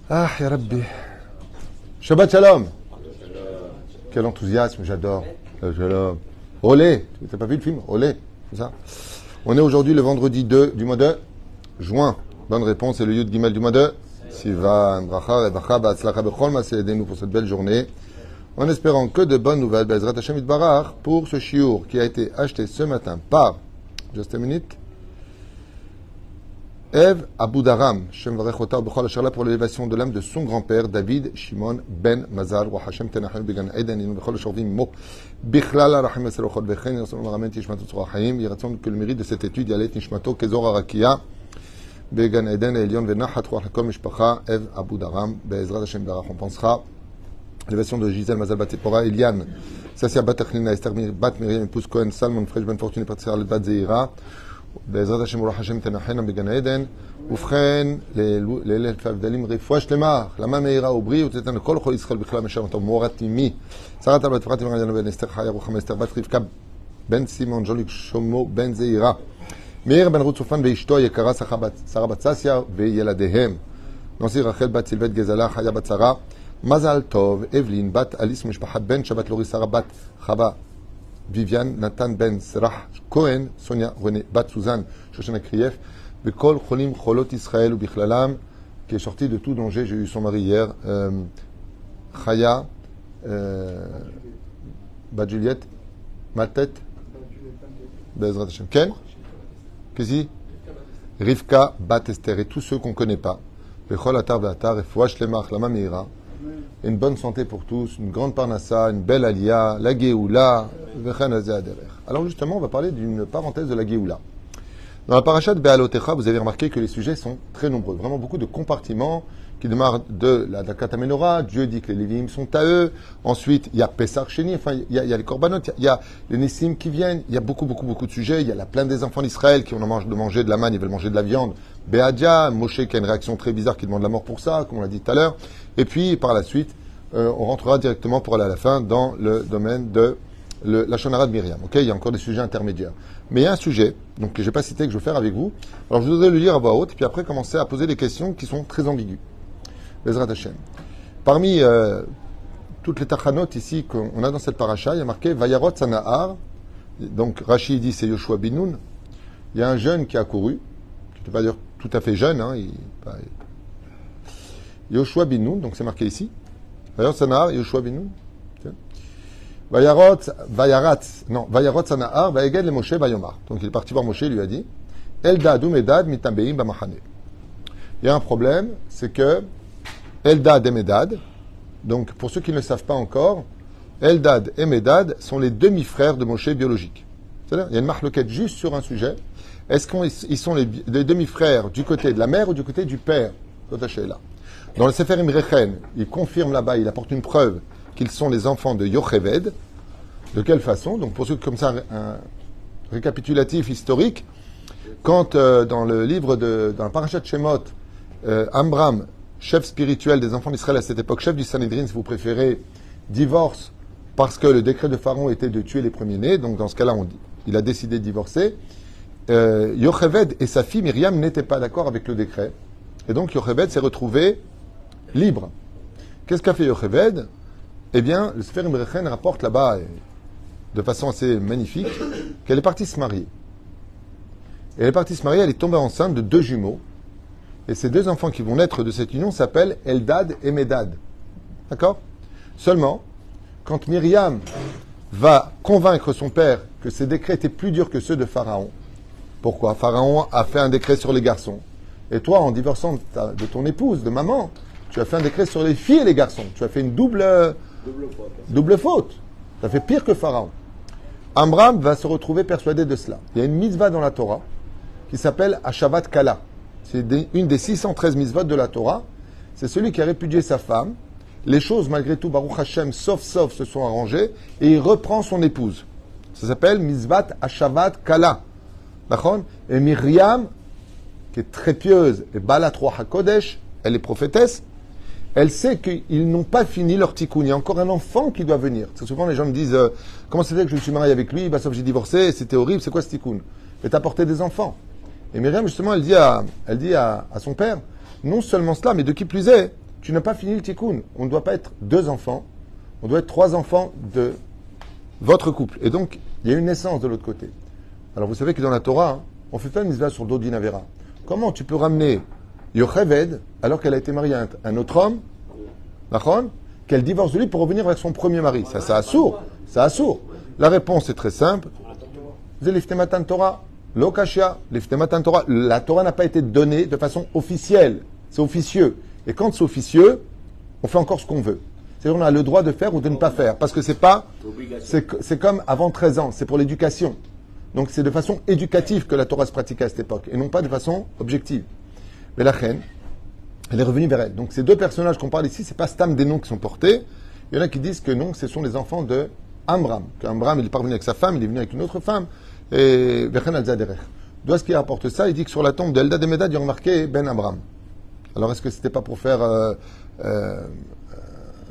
Ah, ya Rabbi. Shabbat Shalom. Quel enthousiasme, j'adore. Shalom. Olé. Tu n'as pas vu le film Olé, c'est ça. On est aujourd'hui le vendredi 2 du mois de juin. Bonne réponse, c'est le Yud Gimel du mois de Sivan. Bracha, Revacha, Ba'atzlacha Bechol Maaseh Yedenu pour cette belle journée. En espérant que de bonnes nouvelles, Be'ezrat Hashem Yitbarach, pour ce shiur qui a été acheté ce matin par, just a minute, Eve Aboudaram, Shem Varechota Bechol Asherla pour l'élévation de l'âme de son grand-père, David Shimon Ben Mazal, Wa Hashem Tenachem Began Eden, Inu Bechol Shorvim Mo, Bichlal Arachim Eserochot Vechen, Yasson Ramen Tishmatot Tzorachayim, Yiratzon que le mérite de cette étude, Yalet Nishmato, Kezor Arakia, Began Eden, Elion Venachat, Ruach Hakom Mishpacha, Eve Aboudaram, Be'ezrat Hashem Barach, on pensera l'élévation de Gisèle Mazal Batepora, Eliane, Sassia Batachlina, Esther Bat Miriam, épouse Cohen, Salmon Fresh Ben Fortune, Patricia Bat Zeira, בעזרת השם ברוך השם תנחנה בגן עדן ובכן לאלף הבדלים רפואה שלמה החלמה מהירה ובריאות ותיתן לכל חולי ישראל בכלל משמתו מורת אמי שרת על בתפרת אמרנו בן אסתר חיה רוחמה אסתר בת רבקה בן סימון ג'וליק שלמה בן זעירה מאיר בן רות צופן ואשתו היקרה שרה בת ססיה וילדיהם נוסי רחל בת סילבט גזלה חיה בת שרה מזל טוב אבלין בת אליס משפחת בן שבת לורי שרה בת חווה Viviane, Nathan Ben Serach Cohen, Sonia René Bat Suzanne, Shoshana Krief, Bekol Cholim Cholot Israël ou Bichlalam, qui est sorti de tout danger. J'ai eu son mari hier, Chaya, Bat Juliette, Matet, Bezrat Hashem Ken, Kezi, Rivka, Bat Esther et tous ceux qu'on ne connaît pas. Bechol Atar Beatar, et Fouach Lemach, Lama Meira. Une bonne santé pour tous, une grande parnassa, une belle alia, la Géoula, alors justement, on va parler d'une parenthèse de la Géoula. Dans la paracha de Be'alotecha, vous avez remarqué que les sujets sont très nombreux, vraiment beaucoup de compartiments qui démarrent de la Dakat HaMenorah. Dieu dit que les Lévi'im sont à eux. Ensuite, il y a Pesach Sheni, enfin, il y a les Korbanot, il y a les Nessim qui viennent, il y a beaucoup de sujets. Il y a la plainte des enfants d'Israël qui ont de manger de la manne, ils veulent manger de la viande. Be'adia, Moshe qui a une réaction très bizarre qui demande la mort pour ça, comme on l'a dit tout à l'heure. Et puis, par la suite, on rentrera directement pour aller à la fin dans le domaine de la Shonara de Myriam. Okay, il y a encore des sujets intermédiaires. Mais il y a un sujet donc, que je n'ai pas cité, que je vais faire avec vous. Alors je voudrais le lire à voix haute, et puis après commencer à poser des questions qui sont très ambiguës. Bezrat Hashem. Parmi toutes les tachanot ici qu'on a dans cette paracha, il y a marqué Vayarot Sanahar. Donc Rashi dit c'est Yoshua bin Nun. Il y a un jeune qui a couru, qui ne peut pas dire tout à fait jeune, hein, Yoshua bin Nun, donc c'est marqué ici. Vayarot Sanahar, Yoshua bin Nun. Vayarot Sanahar, Vayeged le Moshe Vayomar. Donc il est parti voir Moshe, il lui a dit Eldad ou Medad mitambeim bamachane. Il y a un problème, c'est que Eldad et Medad, donc pour ceux qui ne le savent pas encore, Eldad et Medad sont les demi-frères de Moshe biologiques. C'est-à-dire, il y a une marloquette juste sur un sujet. Est-ce qu'ils sont les demi-frères du côté de la mère ou du côté du père? Dans le Sefer Imrechen, il confirme là-bas, il apporte une preuve qu'ils sont les enfants de Yocheved. De quelle façon? Donc pour ceux comme ça, un récapitulatif historique, quand dans le livre dans la Parashat Shemot, Amram, chef spirituel des enfants d'Israël à cette époque, chef du Sanhedrin si vous préférez, divorce parce que le décret de Pharaon était de tuer les premiers-nés, donc dans ce cas-là, il a décidé de divorcer. Yocheved et sa fille Myriam n'étaient pas d'accord avec le décret. Et donc Yocheved s'est retrouvé libre. Qu'est-ce qu'a fait Yocheved? Eh bien, le Sefer Imrechen rapporte là-bas, de façon assez magnifique, qu'elle est partie se marier. Et elle est partie se marier, elle est tombée enceinte de 2 jumeaux. Et ces 2 enfants qui vont naître de cette union s'appellent Eldad et Medad. D'accord? Seulement, quand Myriam va convaincre son père que ces décrets étaient plus durs que ceux de Pharaon. Pourquoi? Pharaon a fait un décret sur les garçons. Et toi, en divorçant de ton épouse, de maman, tu as fait un décret sur les filles et les garçons. Tu as fait une double faute. Ça fait pire que Pharaon. Amram va se retrouver persuadé de cela. Il y a une mitzvah dans la Torah qui s'appelle Hashavat Kala. C'est une des 613 mitzvot de la Torah. C'est celui qui a répudié sa femme. Les choses, malgré tout, Baruch Hashem, sauf, se sont arrangées et il reprend son épouse. Ça s'appelle mitzvat Hashavat Kala. D'accord? Et Myriam, qui est très pieuse, et Balat Ruach HaKodesh, elle est prophétesse, elle sait qu'ils n'ont pas fini leur tikkun. Il y a encore un enfant qui doit venir. Très souvent, les gens me disent comment c'est fait que je me suis marié avec lui? Bah, sauf que j'ai divorcé, c'était horrible, c'est quoi ce tikkun? Et t'as porté des enfants. Et Myriam, justement, elle dit à son père non seulement cela, mais de qui plus est, tu n'as pas fini le tikkun. On ne doit pas être 2 enfants, on doit être 3 enfants de votre couple. Et donc, il y a une naissance de l'autre côté. Alors, vous savez que dans la Torah, hein, on fait pas une mitzvah sur le dos d'une Avera. Comment tu peux ramener Yocheved alors qu'elle a été mariée à un autre homme, qu'elle divorce de lui pour revenir avec son premier mari? Ça assourd. Ça assourd. La réponse est très simple. Zeliftematan Torah, Lokashia, Liftematan Torah. La Torah n'a pas été donnée de façon officielle. C'est officieux. Et quand c'est officieux, on fait encore ce qu'on veut. C'est-à-dire qu'on a le droit de faire ou de ne pas faire. Parce que c'est pas, c'est comme avant 13 ans. C'est pour l'éducation. Donc c'est de façon éducative que la Torah se pratiquait à cette époque. Et non pas de façon objective. Mais la reine, elle est revenue vers elle. Donc ces 2 personnages qu'on parle ici, c'est pas Stam des noms qui sont portés. Il y en a qui disent que non, ce sont les enfants de Amram. Qu'Amram, il est pas revenu avec sa femme, il est venu avec une autre femme. Et Vechen al-Zaderech. D'où est-ce qu'il rapporte ça? Il dit que sur la tombe d'Eldad et Medad, il y a remarqué Ben Amram. Alors est-ce que c'était pas pour faire un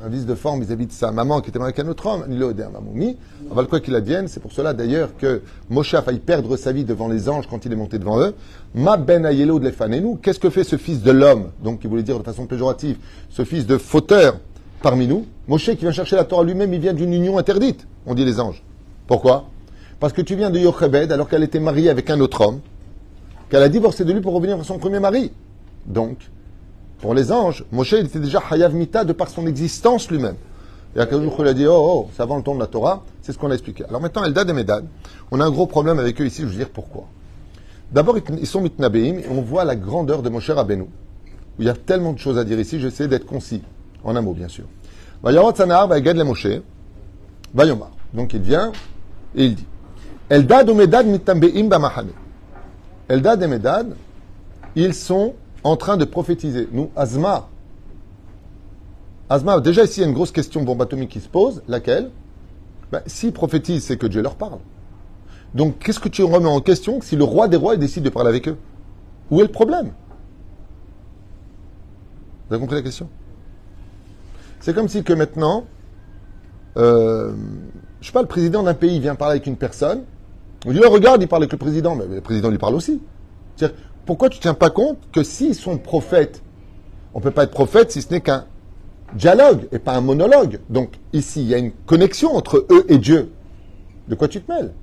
vice de forme vis-à-vis de sa maman qui était mariée avec un autre homme? Il a mamoumi. Aval quoi qu'il advienne, c'est pour cela d'ailleurs que Moshe a failli perdre sa vie devant les anges quand il est monté devant eux. Ma ben ayelo de l'efanenu. Qu'est-ce que fait ce fils de l'homme? Donc, il voulait dire de façon péjorative, ce fils de fauteur parmi nous. Moshe qui vient chercher la Torah lui-même, il vient d'une union interdite, on dit les anges. Pourquoi? Parce que tu viens de Yocheved alors qu'elle était mariée avec un autre homme, qu'elle a divorcé de lui pour revenir à son premier mari. Donc, pour les anges, Moshe il était déjà Hayav Mita de par son existence lui-même. Et Akadosh il a dit, c'est avant le temps de la Torah, c'est ce qu'on a expliqué. Alors maintenant, Eldad et Medad, on a un gros problème avec eux ici, je veux dire pourquoi. D'abord, ils sont mitnabéim, et on voit la grandeur de Moshe Rabbeinu, où il y a tellement de choses à dire ici, j'essaie d'être concis, en un mot bien sûr. Vayarot Sanar, Vaygad le Moshe, Vayomar. Donc il vient, et il dit, Eldad ou Medad mitnabéim bamahane. Eldad et Medad, ils sont en train de prophétiser. Nous, Azma, déjà ici, il y a une grosse question bombe atomique qui se pose. Laquelle? S'ils prophétisent, c'est que Dieu leur parle. Donc, qu'est-ce que tu remets en question si le roi des rois décide de parler avec eux? Où est le problème? Vous avez compris la question? C'est comme si que maintenant, je sais pas, le président d'un pays vient parler avec une personne. On dit, regarde, il parle avec le président. Mais le président lui parle aussi. C'est-à-dire, pourquoi tu ne tiens pas compte que s'ils sont prophètes, on ne peut pas être prophète si ce n'est qu'un dialogue et pas un monologue. Donc ici, il y a une connexion entre eux et Dieu. De quoi tu te mêles?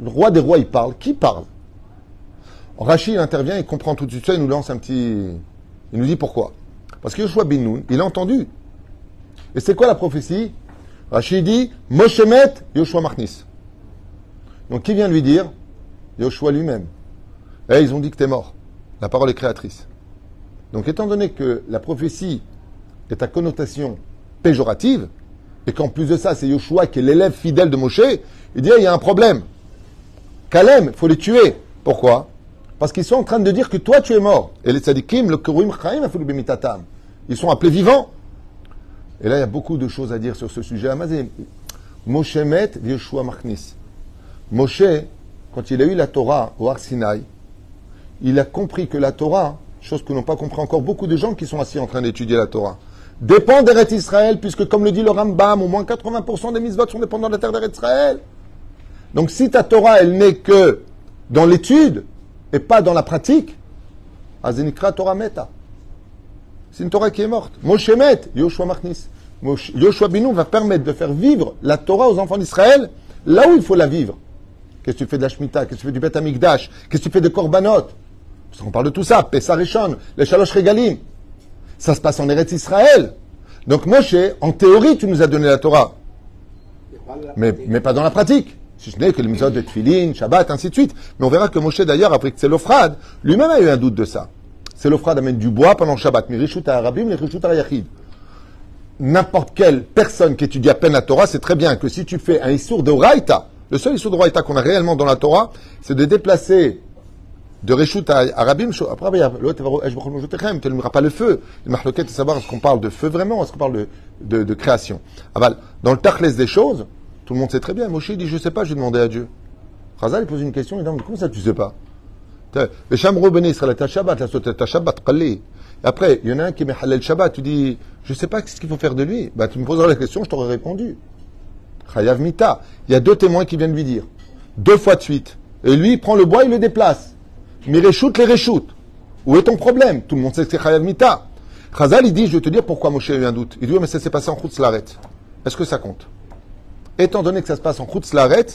Le roi des rois, il parle. Qui parle? Rachid intervient, il comprend tout de suite ça, il nous lance un petit... Il nous dit pourquoi. Parce que Yoshua bin Nun, il a entendu. Et c'est quoi la prophétie? Rachid dit, Moshe met, Yoshua Marnis. Donc qui vient lui dire? Yoshua lui-même. Eh, ils ont dit que t'es mort. La parole est créatrice. Donc, étant donné que la prophétie est à connotation péjorative, et qu'en plus de ça, c'est Yoshua qui est l'élève fidèle de Moshe, il dit, il y a un problème. Kalem, il faut les tuer. Pourquoi? Parce qu'ils sont en train de dire que toi, tu es mort. Et les tzadikim, le keruim chaim, ils sont appelés vivants. Et là, il y a beaucoup de choses à dire sur ce sujet. Amazé. Moshe met, Yoshua machnis. Moshe, quand il a eu la Torah au Har Sinaï, il a compris que la Torah, chose que n'ont pas compris encore beaucoup de gens qui sont assis en train d'étudier la Torah, dépend d'Eretz Israël, puisque comme le dit le Rambam, au moins 80% des mitzvot sont dépendants de la terre d'Eretz Israël. Donc si ta Torah, elle n'est que dans l'étude et pas dans la pratique, Azenikra Torah Meta. C'est une Torah qui est morte. Moshe Met, Yoshua Marnis. Yoshua Binu va permettre de faire vivre la Torah aux enfants d'Israël là où il faut la vivre. Qu'est-ce que tu fais de la Shemitah? Qu'est-ce que tu fais du Bet Amikdash? Qu'est-ce que tu fais de Korbanot? Parce qu'on parle de tout ça. Pessah Rishon, les Shalosh Regalim. Ça se passe en Eretz Israël. Donc Moshe, en théorie, tu nous as donné la Torah. Mais pas dans la pratique. Si ce n'est que les mitzvot de Tfilin, Shabbat, ainsi de suite. Mais on verra que Moshe, d'ailleurs, après que Tselophrad, lui-même a eu un doute de ça. Tselophrad amène du bois pendant Shabbat. Mais Rishut Arabim, les Rishut Yachid. N'importe quelle personne qui étudie à peine la Torah, c'est très bien que si tu fais un Issour de Raïta, le seul Issour de Raïta qu'on a réellement dans la Torah, c'est de déplacer de Reshut à Arabim. Après, il y a l'autre, tu ne pas le feu. Le mahloket, c'est savoir est-ce qu'on parle de feu vraiment ou est-ce qu'on parle de création. Aval, dans le tachles des choses, tout le monde sait très bien. Moshe dit, je ne sais pas, j'ai demandé à Dieu. Chazal, il pose une question, il dit, comment ça tu ne sais pas? Le Shamro Bene Israël, ta Shabbat, la Sotet, ta Shabbat, Qalli. Et après, il y en a un qui met Halal Shabbat, tu dis, je ne sais pas ce qu'il faut faire de lui. Bah, tu me poseras la question, je t'aurais répondu. Chayav Mita. Il y a deux témoins qui viennent lui dire. 2 fois de suite. Et lui, il prend le bois, il le déplace. Mais réchoute les réchoutes. Où est ton problème? Tout le monde sait que c'est Chayav Mita. Chazal, il dit, je vais te dire pourquoi Moshe a eu un doute. Il dit, oui, mais ça s'est passé en Chutz Laaret. Est-ce que ça compte? Étant donné que ça se passe en Chutz Laaret,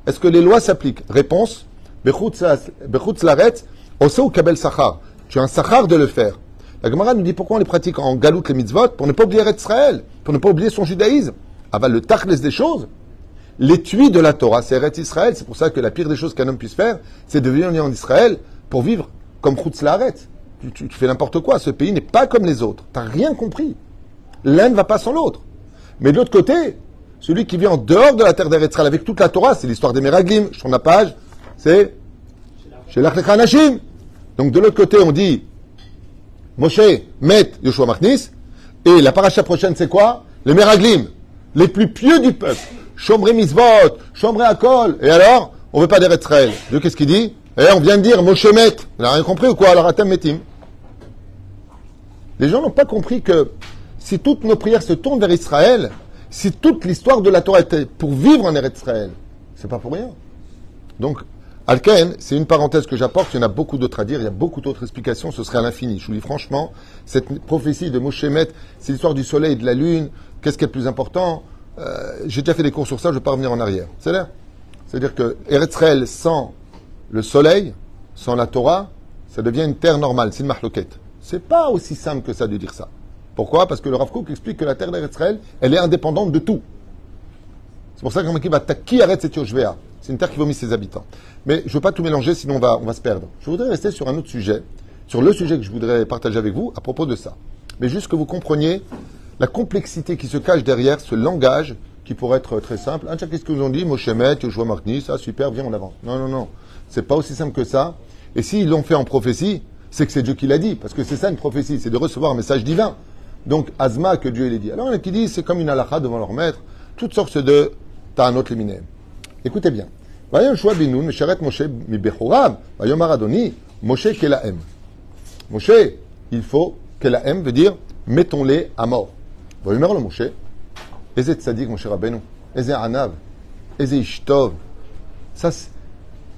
est-ce que les lois s'appliquent? Réponse, Bechutz Laaret, Oseu Kabel Sachar. Tu as un Sachar de le faire. La Gemara nous dit pourquoi on les pratique en galoute les mitzvot, pour ne pas oublier Eretz Israël, pour ne pas oublier son judaïsme. Aval le tachles des choses, l'étui de la Torah, c'est Eretz Israël. C'est pour ça que la pire des choses qu'un homme puisse faire, c'est de venir en Israël pour vivre comme Chutz Laaret. Tu fais n'importe quoi. Ce pays n'est pas comme les autres. Tu n'as rien compris. L'un ne va pas sans l'autre. Mais de l'autre côté, celui qui vit en dehors de la terre d'Eretz Israël avec toute la Torah, c'est l'histoire des Meraglim. Je tourne la page, c'est Shelach Lecha Anashim. Donc de l'autre côté, on dit Moshe, Met, Yoshua Machnis. Et la paracha prochaine, c'est quoi? Les Meraglim, les plus pieux du peuple. Shomrei Mitzvot, Shomrei Akol. Et alors, on ne veut pas d'Eretz Israël. Dieu, qu'est-ce qu'il dit? Eh, on vient de dire Moshe Met. Il n'a rien compris ou quoi? Alors, Atem Metim. Les gens n'ont pas compris que si toutes nos prières se tournent vers Israël, si toute l'histoire de la Torah était pour vivre en Eretz Israël, c'est pas pour rien. Donc, Al-Kaen, c'est une parenthèse que j'apporte, il y en a beaucoup d'autres à dire, il y a beaucoup d'autres explications, ce serait à l'infini. Je vous dis franchement, cette prophétie de Moshe Met, c'est l'histoire du soleil et de la lune, qu'est-ce qui est le plus important? J'ai déjà fait des cours sur ça, je ne vais pas revenir en arrière. C'est-à-dire que Eretz Israël sans le soleil, sans la Torah, ça devient une terre normale, c'est une mahloket. C'est pas aussi simple que ça de dire ça. Pourquoi? Parce que le Rav Kook explique que la terre d'Eretz Israël, elle est indépendante de tout. C'est pour ça qu'on dit Taki Aretz et Yoshvea. C'est une terre qui vomit ses habitants. Mais je ne veux pas tout mélanger, sinon on va se perdre. Je voudrais rester sur un autre sujet, sur le sujet que je voudrais partager avec vous à propos de ça. Mais juste que vous compreniez la complexité qui se cache derrière ce langage qui pourrait être très simple. Qu'est-ce que nous ont dit? Moshe Met, Yoshua Machnis, ça super, viens, on avance. Non. C'est pas aussi simple que ça. Et s'ils l'ont fait en prophétie, c'est que c'est Dieu qui l'a dit. Parce que c'est ça une prophétie, c'est de recevoir un message divin. Donc, Azma, que Dieu l'ait dit. Alors, il y en a qui disent, c'est comme une halakha devant leur maître. Toutes sortes de ta'anot liminem. Écoutez bien. Vayom Shua Binoun, Mesheret Moshe mi Bechorav, Vayom Aradoni, Moshe Kelahem. Moshe, il faut, Kelahem veut dire, mettons-les à mort. Vayom le Moshe, Eze Tzadik Moshe Rabbeinu, Eze Anav, Eze Ishtov. Ça, c'est,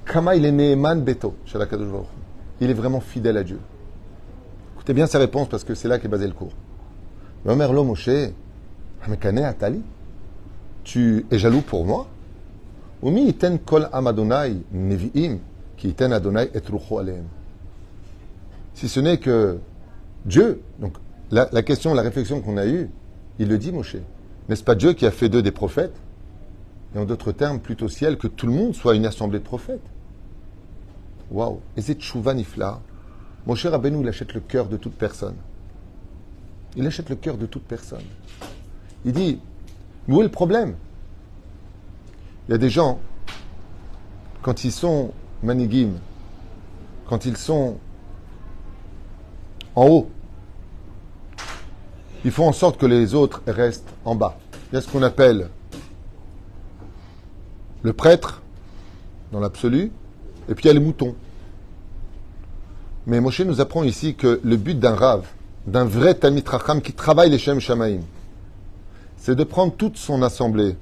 Kama il est Neeman Beto, Shalak Kadosh Baruch Hu. Il est vraiment fidèle à Dieu. Écoutez bien sa réponse parce que c'est là qu'est basé le cours. Vayom lo Moshe, Hamekane Atali, tu es jaloux pour moi? Umi iten kol am Adonai nevi'im ki iten Adonai et rucho alehem. Si ce n'est que Dieu, donc la question, la réflexion qu'on a eue, il le dit Moshe. N'est-ce pas Dieu qui a fait d'eux des prophètes? Et en d'autres termes, plutôt ciel, que tout le monde soit une assemblée de prophètes. Waouh! Et c'est tchouva nifla. Moshe Rabbeinu, il achète le cœur de toute personne. Il achète le cœur de toute personne. Il dit, où est le problème? Il y a des gens, quand ils sont manigim, quand ils sont en haut, ils font en sorte que les autres restent en bas. Il y a ce qu'on appelle le prêtre, dans l'absolu, et puis il y a les moutons. Mais Moshe nous apprend ici que le but d'un rave, d'un vrai Talmid Chacham qui travaille les Shem Shamaim, c'est de prendre toute son assemblée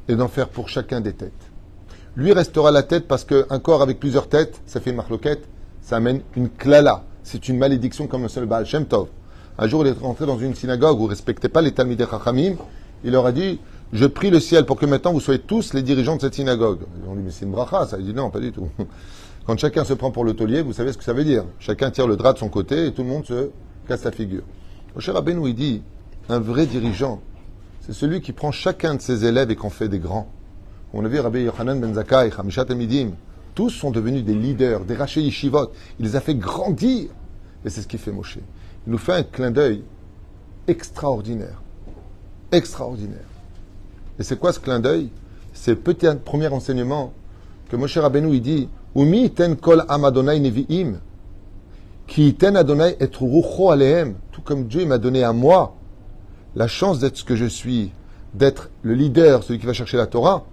et d'en faire pour chacun des têtes. Lui restera la tête parce qu'un corps avec plusieurs têtes, ça fait une marloquette, ça amène une klala. C'est une malédiction comme le seul Baal Shem Tov. Un jour, il est rentré dans une synagogue où il ne respectait pas les Talmidei Chachamim. Il leur a dit, je prie le ciel pour que maintenant vous soyez tous les dirigeants de cette synagogue. Ils ont dit, mais c'est une bracha, ça. Il dit, non, pas du tout. Quand chacun se prend pour le taulier, vous savez ce que ça veut dire. Chacun tire le drap de son côté et tout le monde se casse la figure. Moshe Rabbeinu, il dit, un vrai dirigeant, c'est celui qui prend chacun de ses élèves et qu'en fait des grands. On a vu Rabbi Yochanan ben Zakkai, Hamishat Amidim, tous sont devenus des leaders, des rachés yeshivot. Il les a fait grandir. Et c'est ce qu'il fait Moshe. Il nous fait un clin d'œil extraordinaire. Extraordinaire. Et c'est quoi ce clin d'œil? C'est le petit premier enseignement que Moshe Rabbeinu il dit, Umi ten kol am Adonai nevi'im, ki ten Adonai et rucho alehem. Tout comme Dieu m'a donné à moi la chance d'être ce que je suis, d'être le leader, celui qui va chercher la Torah,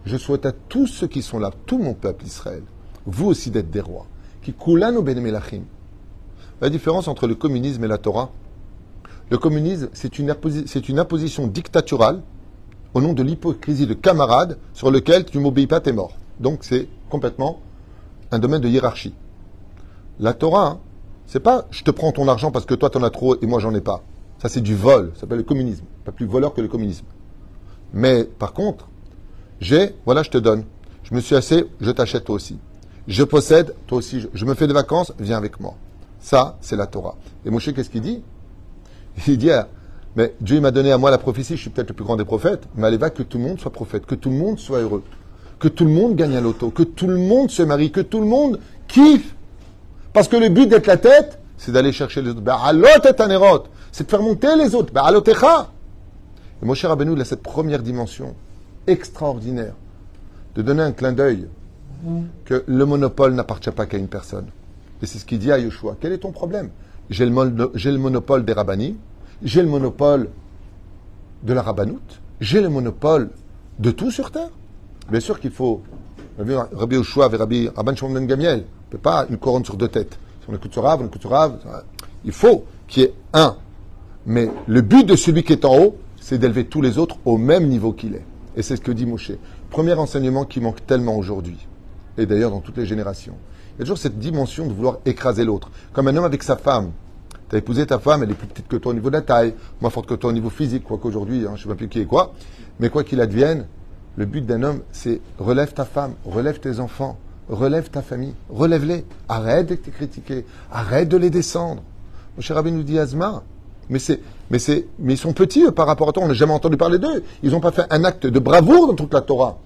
je souhaite à tous ceux qui sont là, tout mon peuple Israël, vous aussi d'être des rois. Qui kulanu ben melachim. La différence entre le communisme et la Torah, le communisme, c'est une imposition dictaturale au nom de l'hypocrisie de camarades sur lequel tu m'obéis pas, t'es mort. Donc c'est complètement un domaine de hiérarchie. La Torah, C'est pas je te prends ton argent parce que toi t'en as trop et moi j'en ai pas. Ça c'est du vol, ça s'appelle le communisme. Pas plus voleur que le communisme. Mais par contre, voilà je te donne. Je me suis assez, je t'achète toi aussi. Je possède, toi aussi. Je me fais des vacances, viens avec moi. Ça, c'est la Torah. Et Moshe, qu'est-ce qu'il dit? Il dit, mais Dieu m'a donné à moi la prophétie, je suis peut-être le plus grand des prophètes, mais allez va que tout le monde soit prophète, que tout le monde soit heureux, que tout le monde gagne à l'auto, que tout le monde se marie, que tout le monde kiffe. Parce que le but d'être la tête, c'est d'aller chercher les autres. C'est de faire monter les autres. Et Moshe Rabbeinu, il a cette première dimension extraordinaire de donner un clin d'œil que le monopole n'appartient pas qu'à une personne. Et c'est ce qu'il dit à Yoshua. Quel est ton problème? J'ai le monopole des rabbanim, j'ai le monopole de la rabbanoute, j'ai le monopole de tout sur terre. Bien sûr qu'il faut Rabbi Yoshua et Rabban Shimon ben Gamiel. On ne peut pas une couronne sur deux têtes. Si on écoute sur Rav, on écoute sur Rav. Il faut qu'il y ait un. Mais le but de celui qui est en haut, c'est d'élever tous les autres au même niveau qu'il est. Et c'est ce que dit Moshe. Premier enseignement qui manque tellement aujourd'hui, et d'ailleurs dans toutes les générations. Il y a toujours cette dimension de vouloir écraser l'autre. Comme un homme avec sa femme. Tu as épousé ta femme, elle est plus petite que toi au niveau de la taille, moins forte que toi au niveau physique, quoi qu'aujourd'hui, je ne sais pas plus qui est quoi. Mais quoi qu'il advienne, le but d'un homme, c'est relève ta femme, relève tes enfants, relève ta famille, relève-les. Arrête de les critiquer, arrête de les descendre. Mon cher Rabbi nous dit Azma, mais ils sont petits par rapport à toi, on n'a jamais entendu parler d'eux. Ils n'ont pas fait un acte de bravoure dans toute la Torah.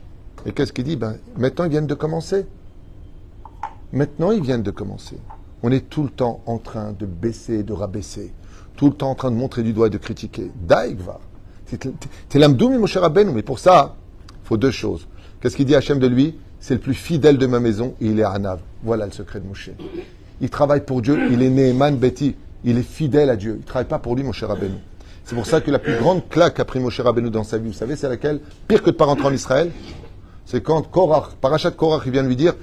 Et qu'est-ce qu'il dit? Maintenant ils viennent de commencer. Maintenant ils viennent de commencer. On est tout le temps en train de baisser, de rabaisser. Tout le temps en train de montrer du doigt et de critiquer. Daïgva. T'es l'amdoum, mon cher Rabbeinu, mais pour ça, il faut deux choses. Qu'est-ce qu'il dit Hachem de lui? C'est le plus fidèle de ma maison et il est Hanav. Voilà le secret de Moshe. Il travaille pour Dieu, il est Neeman Beti. Il est fidèle à Dieu. Il ne travaille pas pour lui, mon cher Rabbeinu. C'est pour ça que la plus grande claque qu'a pris Moshe Rabbeinu dans sa vie, vous savez, c'est laquelle? Pire que de ne pas rentrer en Israël. C'est quand Korach, Parachat Korach, il vient lui dire,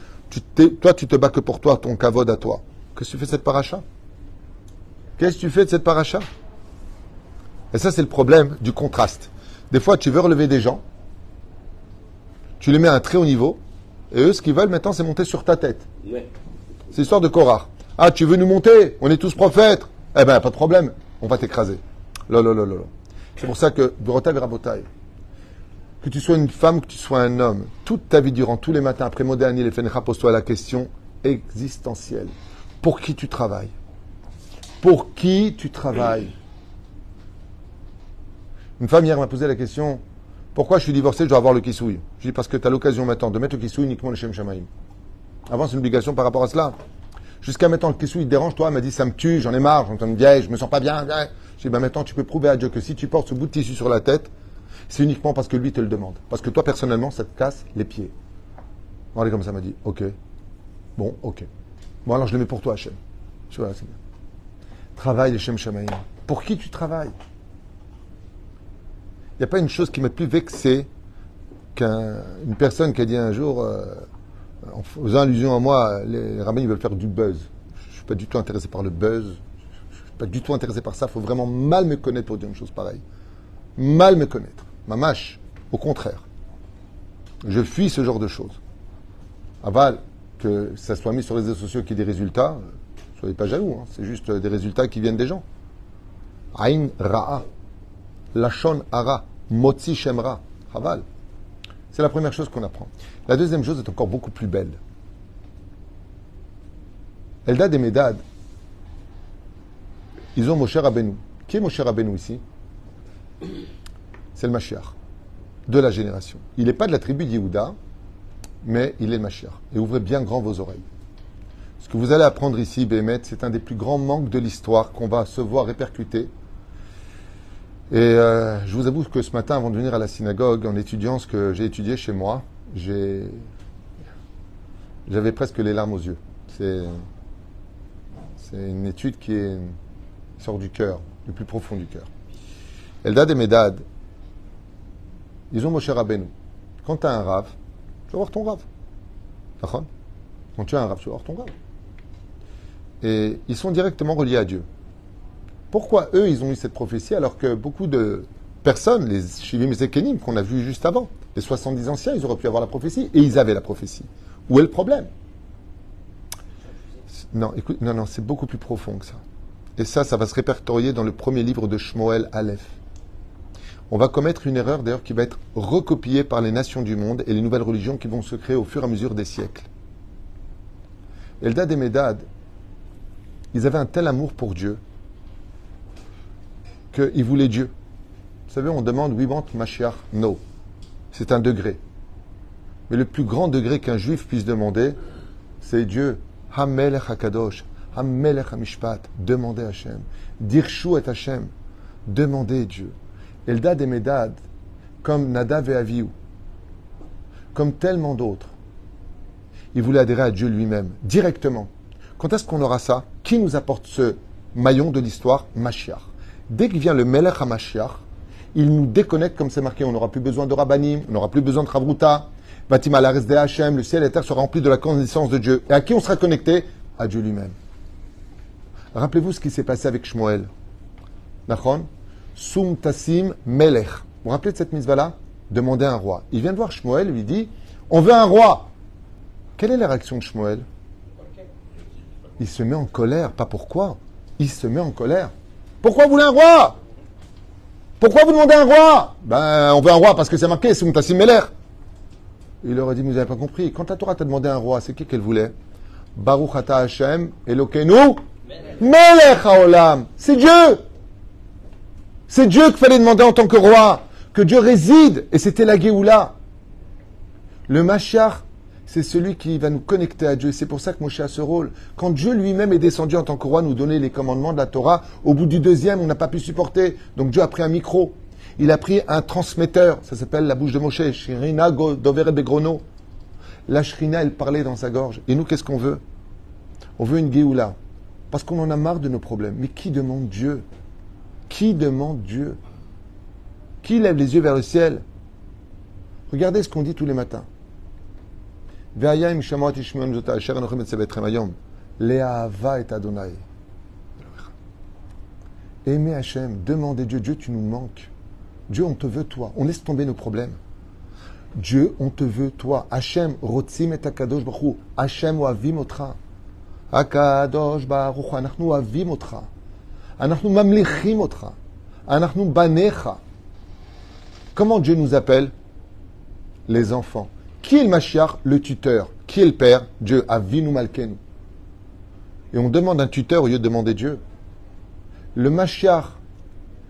toi, tu te bats que pour toi, ton kavod à toi. Qu'est-ce que tu fais de cette paracha? Qu'est-ce que tu fais de cette paracha? Et ça, c'est le problème du contraste. Des fois, tu veux relever des gens, tu les mets à un très haut niveau, et eux, ce qu'ils veulent maintenant, c'est monter sur ta tête. Ouais. C'est l'histoire de Korach. Ah, tu veux nous monter? On est tous prophètes. Eh ben, pas de problème. On va t'écraser. Lolo. C'est pour ça que, Dorotav et Rabotai, que tu sois une femme, que tu sois un homme, toute ta vie durant, tous les matins, après Modéani, les Fenecha, pose-toi la question existentielle. Pour qui tu travailles? Pour qui tu travailles? Une femme hier m'a posé la question, pourquoi je suis divorcé, je dois avoir le kisouille? Je dis parce que tu as l'occasion maintenant de mettre le kisouille uniquement le Shem Shamaim. Avant, c'est une obligation par rapport à cela. Jusqu'à maintenant, le kisouille, il te dérange, toi, elle m'a dit, ça me tue, j'en ai marre, j'entends une vieille, je me sens pas bien. Je dis, maintenant, tu peux prouver à Dieu que si tu portes ce bout de tissu sur la tête, c'est uniquement parce que lui te le demande. Parce que toi, personnellement, ça te casse les pieds. Bon, elle est comme ça, m'a dit, ok. Bon, ok. Bon, alors je le mets pour toi, Hachem. Tu vois, c'est bien. Travaille les Shem Shamaim. Pour qui tu travailles? Il n'y a pas une chose qui m'a plus vexé qu'une personne qui a dit un jour, en faisant allusion à moi, les rabbins ils veulent faire du buzz. Je ne suis pas du tout intéressé par le buzz. Je ne suis pas du tout intéressé par ça. Il faut vraiment mal me connaître pour dire une chose pareille. Mal me connaître. Mamache, au contraire. Je fuis ce genre de choses. Aval, que ça soit mis sur les réseaux sociaux qu'il y ait des résultats, soyez pas jaloux. C'est juste des résultats qui viennent des gens. Aïn Ra'a. Lachon Hara. Motzi Shemra. Aval. C'est la première chose qu'on apprend. La deuxième chose est encore beaucoup plus belle. Eldad et Medad, ils ont Moshe Rabbeinu. Qui est Moshe Rabbeinu ici? C'est le Mashiach de la génération. Il n'est pas de la tribu d'Yehuda, mais il est le Mashiach. Et ouvrez bien grand vos oreilles. Ce que vous allez apprendre ici, Béhémet, c'est un des plus grands manques de l'histoire qu'on va se voir répercuter. Et je vous avoue que ce matin, avant de venir à la synagogue, en étudiant ce que j'ai étudié chez moi, j'avais presque les larmes aux yeux. C'est une étude qui sort du cœur, du plus profond du cœur. Eldad et Medad, ils ont Moshe Rabbeinu. Quand tu as un rave, tu vas voir ton rave. D'accord? Quand tu as un rave, tu vas voir ton rave. Et ils sont directement reliés à Dieu. Pourquoi eux, ils ont eu cette prophétie alors que beaucoup de personnes, les Shivim et Zekenim qu'on a vus juste avant, les 70 anciens, ils auraient pu avoir la prophétie et ils avaient la prophétie. Où est le problème? Non, écoute, non, c'est beaucoup plus profond que ça. Et ça va se répertorier dans le premier livre de Shmuel Aleph. On va commettre une erreur d'ailleurs qui va être recopiée par les nations du monde et les nouvelles religions qui vont se créer au fur et à mesure des siècles. Eldad et Médad, ils avaient un tel amour pour Dieu qu'ils voulaient Dieu. Vous savez, on demande We want Mashiach. No. C'est un degré. Mais le plus grand degré qu'un juif puisse demander, c'est Dieu. Hamelech HaKadosh. Hamelech HaMishpat. Demandez Hachem. Dirshu et Hachem. Demandez Dieu. Eldad et Médad, comme Nadav et Avihu, comme tellement d'autres, ils voulaient adhérer à Dieu lui-même, directement. Quand est-ce qu'on aura ça? Qui nous apporte ce maillon de l'histoire? Mashiach. Dès qu'il vient le Melech HaMashiach, il nous déconnecte, comme c'est marqué, on n'aura plus besoin de Rabbanim, on n'aura plus besoin de Chavruta, Batim al Aretz de Hachem, le ciel et la terre sera rempli de la connaissance de Dieu. Et à qui on sera connecté? À Dieu lui-même. Rappelez-vous ce qui s'est passé avec Shmuel. Nachon? Sum Tassim Melech. Vous vous rappelez de cette mitzvah-là? Demandez un roi. Il vient de voir Shmuel, lui dit, on veut un roi. Quelle est la réaction de Shmuel? Il se met en colère. Pas pourquoi. Il se met en colère. Pourquoi vous voulez un roi? Pourquoi vous demandez un roi? Ben, on veut un roi parce que c'est marqué, Sum Tassim Melech. Il leur a dit, mais vous n'avez pas compris. Quand la Torah t'a demandé un roi, c'est qui qu'elle voulait? Baruch Ata Hashem Elokeinu Melech Haolam. C'est Dieu. C'est Dieu qu'il fallait demander en tant que roi. Que Dieu réside. Et c'était la Géoula. Le Mashiach, c'est celui qui va nous connecter à Dieu. C'est pour ça que Moshe a ce rôle. Quand Dieu lui-même est descendu en tant que roi, nous donner les commandements de la Torah, au bout du deuxième, on n'a pas pu supporter. Donc Dieu a pris un micro. Il a pris un transmetteur. Ça s'appelle la bouche de Moshe. Shirina Doveret Begrono. La Shrina, elle parlait dans sa gorge. Et nous, qu'est-ce qu'on veut? On veut une Géoula. Parce qu'on en a marre de nos problèmes. Mais qui demande Dieu? Qui demande Dieu? Qui lève les yeux vers le ciel? Regardez ce qu'on dit tous les matins. Aimez Hachem, demandez Dieu. Dieu, tu nous manques. Dieu, on te veut toi. On laisse tomber nos problèmes. Dieu, on te veut toi. Hachem, rotzim et akadosh baruch hu. Hachem oavim otra. Akadosh baruch hu. Anachnu oavim otra. Anachnu mamlichim otra. Anachnu banecha. Comment Dieu nous appelle? Les enfants. Qui est le Mashiach? Le tuteur. Qui est le père? Dieu. Avinu malkenu. Et on demande un tuteur au lieu de demander Dieu. Le Mashiach,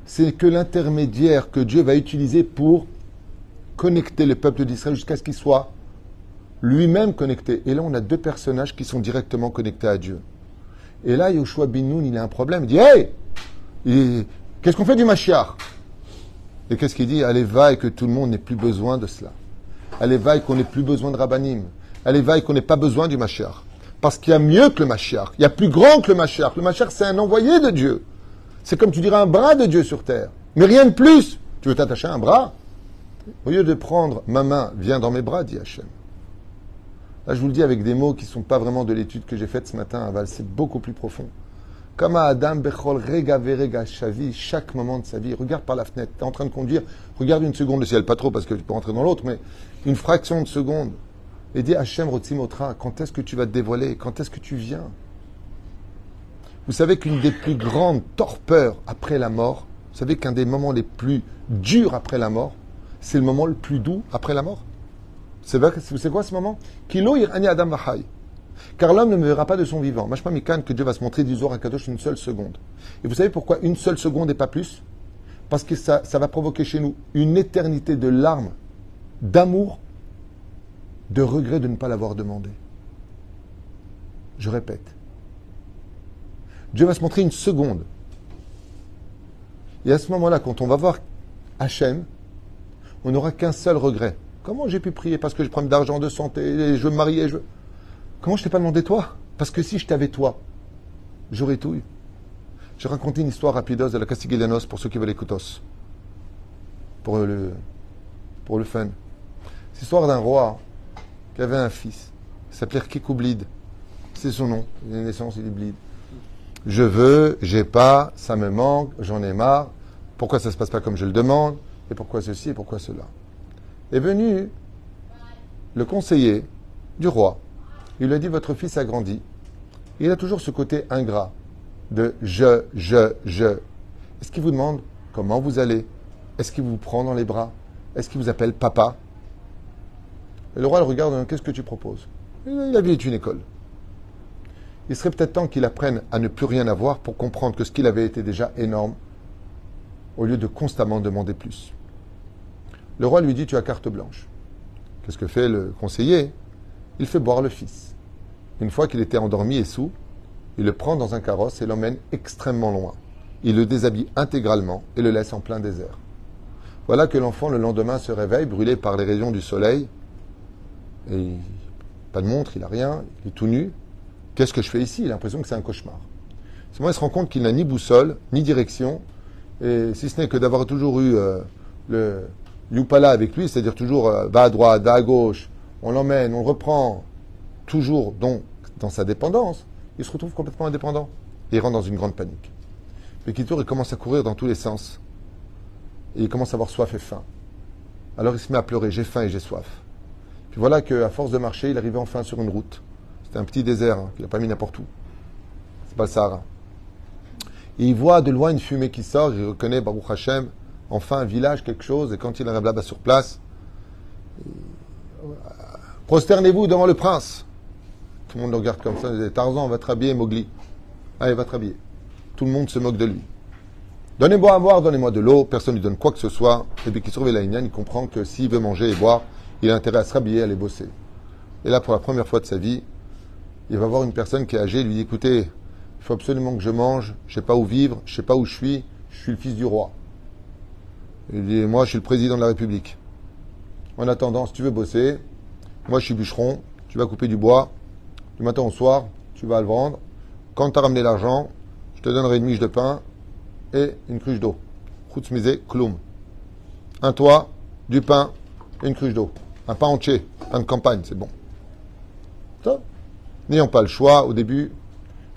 c'est que l'intermédiaire que Dieu va utiliser pour connecter le peuple d'Israël jusqu'à ce qu'il soit lui-même connecté. Et là, on a deux personnages qui sont directement connectés à Dieu. Et là, Yoshua bin Nun, il a un problème. Il dit, hey, qu'est-ce qu'on fait du Mashiach? Et qu'est-ce qu'il dit? Allez, vaille que tout le monde n'ait plus besoin de cela. Allez, vaille qu'on n'ait plus besoin de Rabbanim. Allez, vaille qu'on n'ait pas besoin du Mashiach. Parce qu'il y a mieux que le Mashiach. Il y a plus grand que le Mashiach. Le Mashiach, c'est un envoyé de Dieu. C'est comme tu dirais un bras de Dieu sur terre. Mais rien de plus. Tu veux t'attacher à un bras? Au lieu de prendre ma main, viens dans mes bras, dit Hachem. Là, je vous le dis avec des mots qui ne sont pas vraiment de l'étude que j'ai faite ce matin à Val. C'est beaucoup plus profond. Comme à Adam Bechol Rega Verega Shavi, chaque moment de sa vie, regarde par la fenêtre, tu es en train de conduire, regarde une seconde le ciel, pas trop parce que tu peux rentrer dans l'autre, mais une fraction de seconde. Et dis Hachem Rotzimotra, quand est-ce que tu vas te dévoiler? Quand est-ce que tu viens? Vous savez qu'une des plus grandes torpeurs après la mort, vous savez qu'un des moments les plus durs après la mort, c'est le moment le plus doux après la mort. C'est quoi ce moment? Kilo irani Adam Vachai. Car l'homme ne me verra pas de son vivant. Machma mikan que Dieu va se montrer du Zohar HaKadosh une seule seconde. Et vous savez pourquoi une seule seconde et pas plus? Parce que ça va provoquer chez nous une éternité de larmes, d'amour, de regret de ne pas l'avoir demandé. Je répète. Dieu va se montrer une seconde. Et à ce moment-là, quand on va voir Hachem, on n'aura qu'un seul regret. Comment j'ai pu prier? Parce que j'ai problème d'argent, de santé, je veux me marier, Comment je t'ai pas demandé toi? Parce que si je t'avais toi, j'aurais tout eu. J'ai raconté une histoire rapidos de la Castiglianos pour ceux qui veulent écouter. Pour le fun. C'est l'histoire d'un roi qui avait un fils. Il s'appelait Kikoublid. C'est son nom. Il est naissance, il est Blid. Je veux, j'ai pas, ça me manque, j'en ai marre. Pourquoi ça se passe pas comme je le demande? Et pourquoi ceci et pourquoi cela? Est venu le conseiller du roi. Il lui a dit, votre fils a grandi. Il a toujours ce côté ingrat de je. Est-ce qu'il vous demande comment vous allez? Est-ce qu'il vous prend dans les bras? Est-ce qu'il vous appelle papa? Et le roi le regarde, qu'est-ce que tu proposes? La vie est une école. Il serait peut-être temps qu'il apprenne à ne plus rien avoir pour comprendre que ce qu'il avait été déjà énorme, au lieu de constamment demander plus. Le roi lui dit, tu as carte blanche. Qu'est-ce que fait le conseiller? Il fait boire le fils. Une fois qu'il était endormi et saoul, il le prend dans un carrosse et l'emmène extrêmement loin. Il le déshabille intégralement et le laisse en plein désert. Voilà que l'enfant, le lendemain, se réveille, brûlé par les rayons du soleil. Et pas de montre, il n'a rien, il est tout nu. Qu'est-ce que je fais ici? Il a l'impression que c'est un cauchemar. Seulement, il se rend compte qu'il n'a ni boussole, ni direction. Et si ce n'est que d'avoir toujours eu le Yupala avec lui, c'est-à-dire toujours va à droite, va à gauche, on l'emmène, on le reprend, toujours donc dans sa dépendance, il se retrouve complètement indépendant. Et il rentre dans une grande panique. Bekitour, il commence à courir dans tous les sens. Et il commence à avoir soif et faim. Alors il se met à pleurer, j'ai faim et j'ai soif. Puis voilà qu'à force de marcher, il arrivait enfin sur une route. C'était un petit désert qu'il n'a pas mis n'importe où. C'est pas le Sahara. Et il voit de loin une fumée qui sort, il reconnaît Baruch Hashem, enfin un village, quelque chose, et quand il arrive là-bas sur place, prosternez-vous devant le prince. Tout le monde le regarde comme ça, il dit, Tarzan, va te rhabiller, Mowgli. Allez, va te rhabiller. Tout le monde se moque de lui. Donnez-moi à boire, donnez-moi de l'eau, personne ne lui donne quoi que ce soit, et puis qu'il surveille la Inyan, il comprend que s'il veut manger et boire, il a intérêt à se rhabiller, à aller bosser. Et là, pour la première fois de sa vie, il va voir une personne qui est âgée, il lui dit, écoutez, il faut absolument que je mange, je ne sais pas où vivre, je ne sais pas où je suis le fils du roi. Il dit, moi, je suis le président de la République. En attendant, si tu veux bosser, moi, je suis bûcheron, tu vas couper du bois, du matin au soir, tu vas le vendre. Quand tu as ramené l'argent, je te donnerai une miche de pain et une cruche d'eau. Choutzmizé, kloum. Un toit, du pain et une cruche d'eau. Un pain entier, pain de campagne, c'est bon. Ça. N'ayant pas le choix, au début,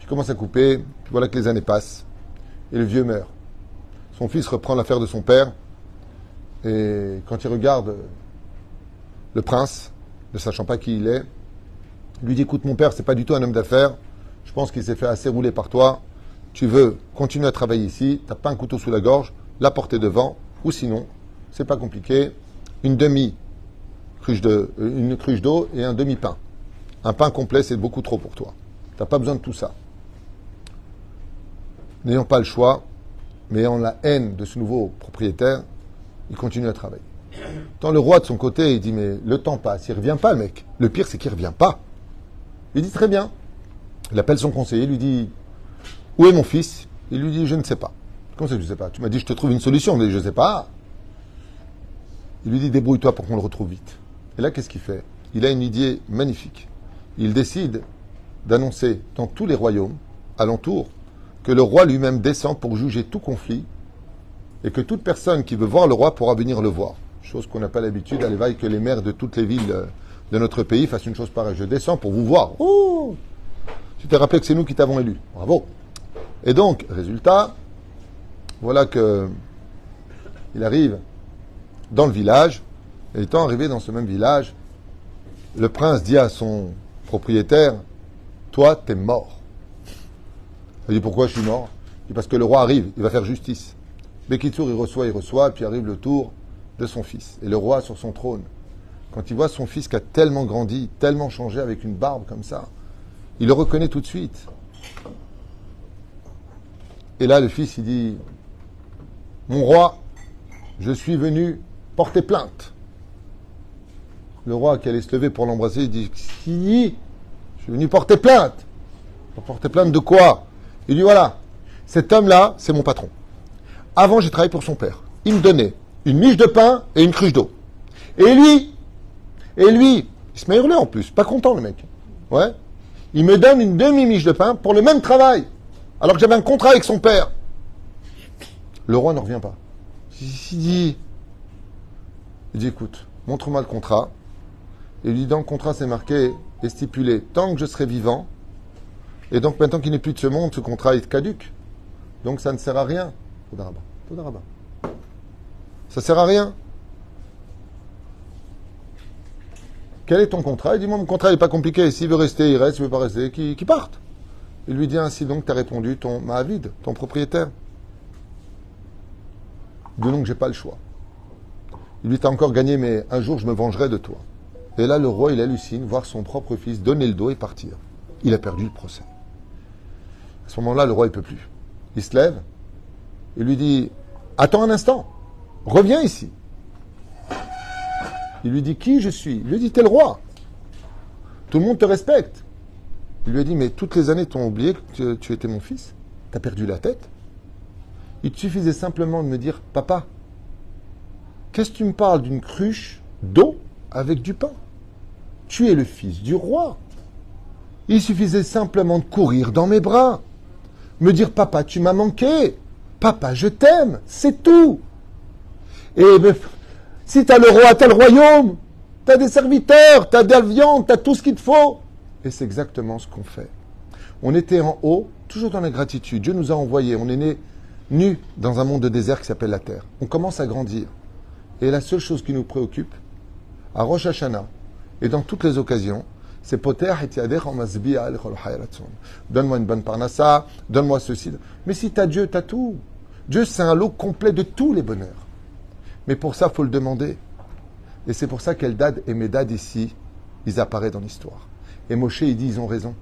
il commence à couper, puis voilà que les années passent, et le vieux meurt. Son fils reprend l'affaire de son père, et quand il regarde le prince, ne sachant pas qui il est, il lui dit, écoute mon père, c'est pas du tout un homme d'affaires, je pense qu'il s'est fait assez rouler par toi, tu veux continuer à travailler ici, t'as pas un couteau sous la gorge, la porter devant, ou sinon, c'est pas compliqué, une cruche d'eau et un demi-pain. Un pain complet, c'est beaucoup trop pour toi. Tu n'as pas besoin de tout ça. N'ayant pas le choix, mais ayant la haine de ce nouveau propriétaire, il continue à travailler. Tant le roi, de son côté, il dit, mais le temps passe, il ne revient pas, le mec. Le pire, c'est qu'il ne revient pas. Il dit, très bien. Il appelle son conseiller, il lui dit, où est mon fils? Il lui dit, je ne sais pas. Comment ça, je ne sais pas? Tu m'as dit, je te trouve une solution. Il dit, je ne sais pas. Il lui dit, débrouille-toi pour qu'on le retrouve vite. Et là, qu'est-ce qu'il fait? Il a une idée magnifique. Il décide d'annoncer dans tous les royaumes alentours que le roi lui-même descend pour juger tout conflit et que toute personne qui veut voir le roi pourra venir le voir. Chose qu'on n'a pas l'habitude à l'éveil que les maires de toutes les villes de notre pays fassent une chose pareille. Je descends pour vous voir. Oh, tu t'es rappelé que c'est nous qui t'avons élu. Bravo. Et donc, résultat, voilà que il arrive dans le village, et étant arrivé dans ce même village, le prince dit à son propriétaire, toi, t'es mort. Il dit, pourquoi je suis mort? Il dit, parce que le roi arrive, il va faire justice. Bekitour, il reçoit, puis arrive le tour de son fils. Et le roi sur son trône, quand il voit son fils qui a tellement grandi, tellement changé avec une barbe comme ça, il le reconnaît tout de suite. Et là, le fils, il dit, mon roi, je suis venu porter plainte. Le roi qui allait se lever pour l'embrasser, il dit, si, je suis venu porter plainte. Pour porter plainte de quoi? Il dit, voilà, cet homme-là, c'est mon patron. Avant, j'ai travaillé pour son père. Il me donnait une miche de pain et une cruche d'eau. Et lui, il se met à hurler en plus, pas content le mec. Ouais. Il me donne une demi-miche de pain pour le même travail, alors que j'avais un contrat avec son père. Le roi ne revient pas. Il dit, écoute, montre-moi le contrat. Et il dit, dans le contrat, c'est marqué et stipulé, tant que je serai vivant, et donc maintenant qu'il n'est plus de ce monde, ce contrat est caduc. Donc ça ne sert à rien. Todarabah. Ça sert à rien. Quel est ton contrat? Il dit, moi, mon contrat n'est pas compliqué. S'il veut rester, il reste. S'il ne veut pas rester, qu'il parte. Il lui dit ainsi donc, tu as répondu ton Mahavid, ton propriétaire. Dis donc, j'ai pas le choix. Il lui dit, t'as encore gagné, mais un jour, je me vengerai de toi. Et là, le roi, il hallucine, voir son propre fils donner le dos et partir. Il a perdu le procès. À ce moment-là, le roi, il peut plus. Il se lève, il lui dit, attends un instant, reviens ici. Il lui dit, qui je suis? Il lui dit, t'es le roi. Tout le monde te respecte. Il lui a dit, mais toutes les années, t'ont oublié que tu étais mon fils. T'as perdu la tête. Il te suffisait simplement de me dire, papa, qu'est-ce que tu me parles d'une cruche d'eau avec du pain? Tu es le fils du roi. Il suffisait simplement de courir dans mes bras, me dire, papa, tu m'as manqué. Papa, je t'aime. C'est tout. Et si tu as le roi, tu as le royaume. Tu as des serviteurs, tu as de la viande, tu as tout ce qu'il te faut. Et c'est exactement ce qu'on fait. On était en haut, toujours dans la gratitude. Dieu nous a envoyés. On est né nus dans un monde de désert qui s'appelle la terre. On commence à grandir. Et la seule chose qui nous préoccupe, à Rosh Hashanah, et dans toutes les occasions, c'est poter et yader en masbi'a al-khol hayratson. Donne-moi une bonne parnassa, donne-moi ceci. Mais si tu as Dieu, tu as tout. Dieu, c'est un lot complet de tous les bonheurs. Mais pour ça, il faut le demander. Et c'est pour ça qu'Eldad et Médad ici, ils apparaissent dans l'histoire. Et Moshe, il dit, ils ont raison.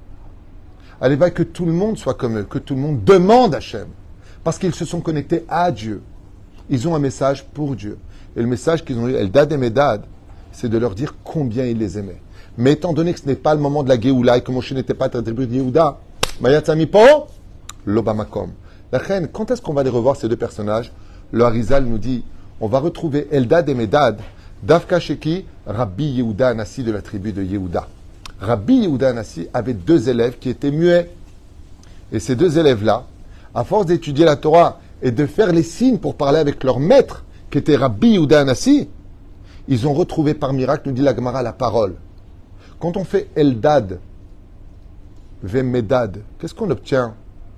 Allez, va que tout le monde soit comme eux, que tout le monde demande Hachem. Parce qu'ils se sont connectés à Dieu. Ils ont un message pour Dieu. Et le message qu'ils ont eu, Eldad et Médad, c'est de leur dire combien ils les aimaient. Mais étant donné que ce n'est pas le moment de la Géoula et que Moshe n'était pas attribué de Yehuda, Mayatzamipo, Lobamakom. La reine, quand est-ce qu'on va les revoir, ces deux personnages? Le Harizal nous dit, on va retrouver Eldad et Médad, Davka Sheki, Rabbi Yehuda Anassi de la tribu de Yehuda. Rabbi Yehuda Anassi avait deux élèves qui étaient muets. Et ces deux élèves-là, à force d'étudier la Torah et de faire les signes pour parler avec leur maître, qui était Rabbi Yehuda Anassi, ils ont retrouvé par miracle, nous dit la Gemara, la parole. Quand on fait Eldad, Vemedad, qu'est-ce qu'on obtient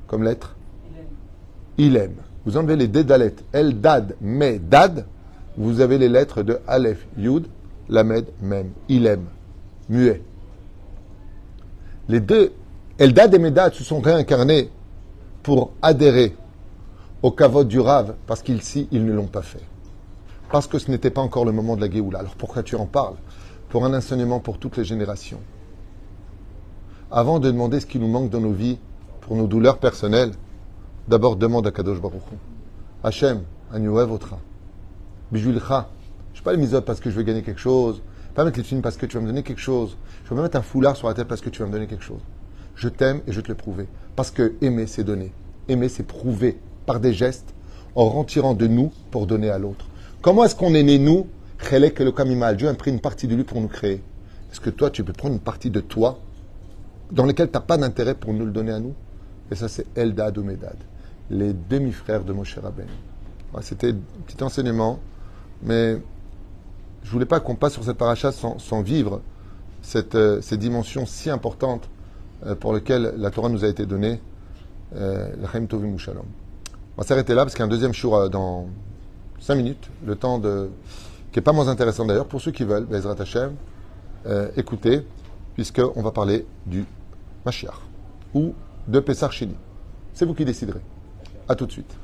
comme lettre? Il aime. Vous enlevez les dédalettes. Eldad, Medad, vous avez les lettres de Aleph, Yud, Lamed, Mem. Il aime. Muet. Les deux, Eldad et Medad, se sont réincarnés pour adhérer au kavod du Rav, parce qu'ici, ils ne l'ont pas fait. Parce que ce n'était pas encore le moment de la Géoula. Alors pourquoi tu en parles? Pour un enseignement pour toutes les générations. Avant de demander ce qui nous manque dans nos vies, pour nos douleurs personnelles, d'abord demande à Kadosh Baruch Hu. Hachem, Aniouev Otra. Bijulcha. Je ne suis pas le misot parce que je veux gagner quelque chose. Je ne vais pas mettre les thunes parce que tu vas me donner quelque chose. Je ne vais pas mettre un foulard sur la tête parce que tu vas me donner quelque chose. Je t'aime et je te le prouver. Parce que aimer, c'est donner. Aimer, c'est prouver par des gestes en retirant de nous pour donner à l'autre. Comment est-ce qu'on est né, nous? Chelek Elokamimal. Dieu a pris une partie de lui pour nous créer. Est-ce que toi, tu peux prendre une partie de toi dans laquelle tu n'as pas d'intérêt pour nous le donner à nous? Et ça, c'est Eldad ou Medad, les demi-frères de Moshe Rabbeinu. C'était un petit enseignement, mais je ne voulais pas qu'on passe sur cette paracha sans vivre ces dimensions si importantes pour lesquelles la Torah nous a été donnée. L'Chaim Tovim ou Shalom. On va s'arrêter là parce qu'il y a un deuxième shiur dans 5 minutes, le temps qui n'est pas moins intéressant d'ailleurs, pour ceux qui veulent, Bezrat Hashem, écoutez, puisqu'on va parler du Mashiach ou de Pessar Sheni. C'est vous qui déciderez. À tout de suite.